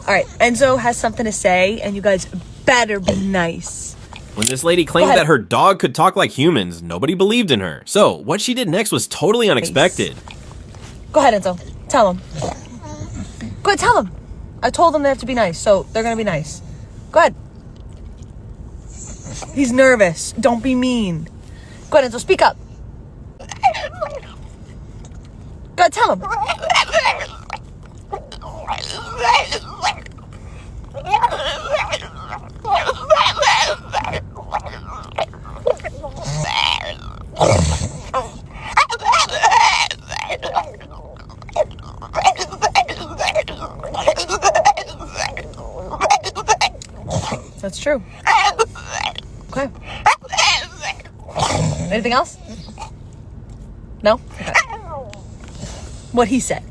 All right, Enzo has something to say, and you guys better be nice. When this lady claimed that her dog could talk like humans, nobody believed in her. So, what she did next was totally unexpected. Go ahead, Enzo. Tell them. Go ahead, tell them. I told them they have to be nice, so they're going to be nice. Go ahead. He's nervous. Don't be mean. Go ahead, Enzo. Speak up. Go ahead, tell him. That's true. Okay. Anything else? No? Okay. What he said.